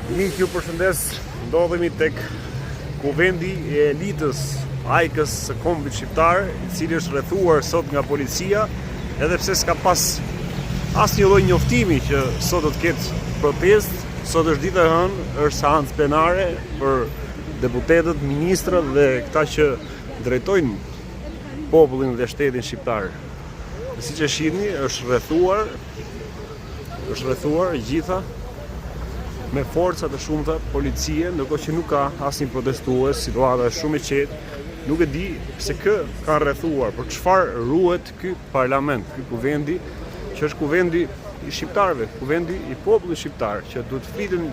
Miq, ju përshëndes, ndodhemi tek kuvendi I elitës Ajkës së kombit shqiptar, I cili është rrethuar sot nga policia, edhe pse s'ka pas asnjë lloj njoftimi që sot do të ketë protestë. Sot është dita e hënë, është seancë plenare për deputetët, ministrat dhe këta që drejtojnë popullin dhe shtetin shqiptar. Siç e shihni, është rrethuar gjitha me forca të shumta policie, ndërkohë që nuk ka asnjë protestues, situata është shumë e qetë. Nuk e di pse kanë rrethuar, për çfarë ruhet ky parlament, ky kuvendi, që është kuvendi I shqiptarëve, kuvendi I popullit shqiptar, që duhet fliten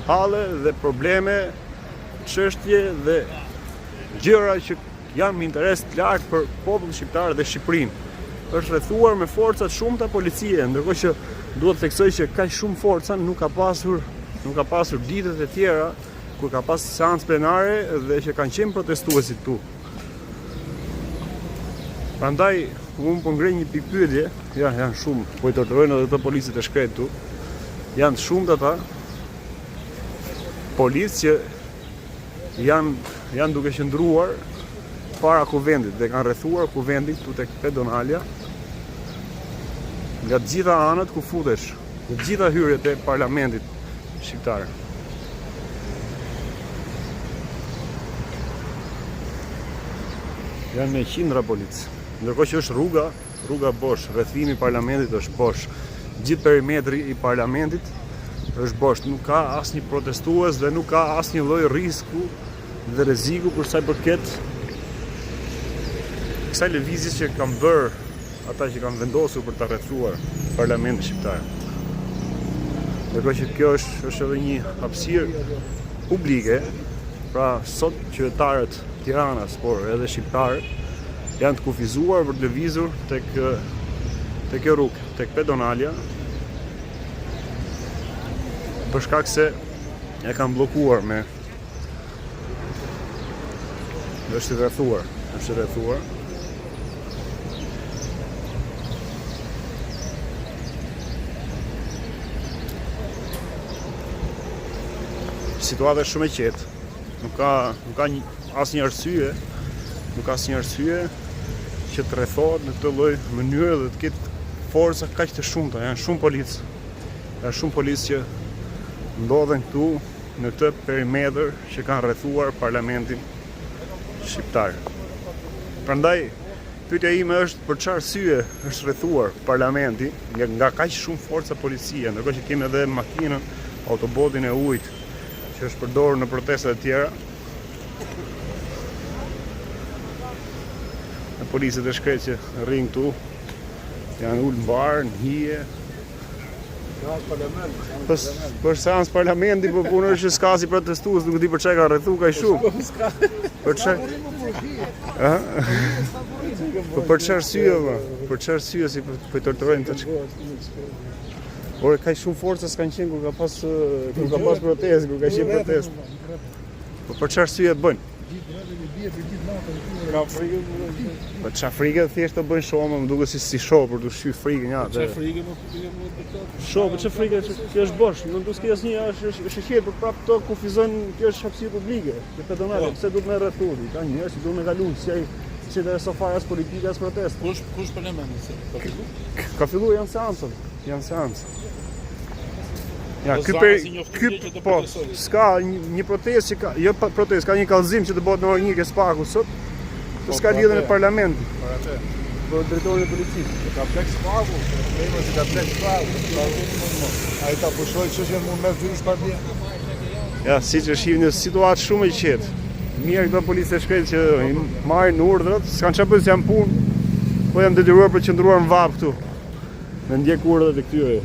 halle dhe probleme, çështje dhe gjëra që janë me interes të lartë për popullin shqiptar dhe Shqipërinë. Është rrethuar me forca të shumta policie, ndërkohë që duhet të theksoj që kaq shumë forca nuk ka pasur ditët e tjera kur ka pas seancë plenare dhe që kanë qenë protestuesit këtu. Prandaj unë po ngrej një pikë pyetje, janë shumë, po I torturojnë edhe të policët e shkret këtu. Janë shumë ata policë që janë duke qëndruar para kuvendit dhe kanë rrethuar kuvendin këtu tek Pedonalia nga të gjitha anët ku futesh, të gjitha hyrjet e parlamentit shqiptar. Janë me qindra policë. Ndërkohë që është rruga bosh, rrethimi I parlamentit është bosh. Gjithë perimetri I parlamentit është bosh, nuk ka asnjë protestues dhe nuk ka asnjë lloj risku dhe rreziku për sa I përket kësaj lëvizjes që kanë bërë ata që kanë vendosur për ta rrethuar parlamentin shqiptar. Ndërkohë që kjo është edhe një hapësirë publike, pra sot qytetarët Tiranës, por edhe shqiptarët janë të kufizuar për të lëvizur tek kjo rrugë, tek Pedonalia, për shkak se e kanë bllokuar me është rrethuar. Situata është shumë e qetë. Nuk ka asnjë arsye që të rrethohet në këtë lloj mënyre dhe të ketë forca kaq të shumta. Janë shumë policë që ndodhen këtu në këtë perimetër që kanë rrethuar parlamentin shqiptar. Prandaj pyetja ime është për çfarë arsye është rrethuar parlamenti nga kaq shumë forca policie, ndërkohë që kemi edhe makinën, autobotin e ujit që është përdorur në protestat e tjera. Policët e shkret që rrinë këtu, janë ullë në barë, në hije. Për seancë parlamenti, për punë është që s'ka si protestues, nuk di për çka ka rrethu kaq shumë. Për çfarë arsye si po I torturojnë të Por kaq shumë forca s'kanë qenë kur ka pas protestë, kur ka qenë protestë. Po për çfarë arsye bëjnë? Ka frikë. Po çfarë frikë thjesht të bëjnë shoh, më duket si shoh për të shqyr frikën ja. Çfarë frikë më shoh, po çfarë frikë kjo është bosh, nuk do të ketë asnjë është e qetë për prapë këto kufizojnë, kjo është hapësirë publike. Në Pedonalia, pse duhet me rrethuar? Ka njerëz që duhet me kalu, si të sofara as politike as protestë. Kush parlamenti? Ka filluar janë seancë. Ja, s'ka një protestë që ka, jo protestë, ka një kallëzim që të bëhet në orën 1 ke spaku sot. S'ka lidhje me parlamentin. Po drejtori I policisë. Ka plek spaku, problemi që ka plek spaku. Ai ta pushoi çështjen mund me fytyr shpatlia. Ja, siç e shihni, situatë shumë e qetë. Mirë këto policë shkret që I marrin urdhrat, s'kan çfarë bëjnë, janë punë, po janë detyruar për të qëndruar në vap këtu. Me ndjek urdhrat e këtyre.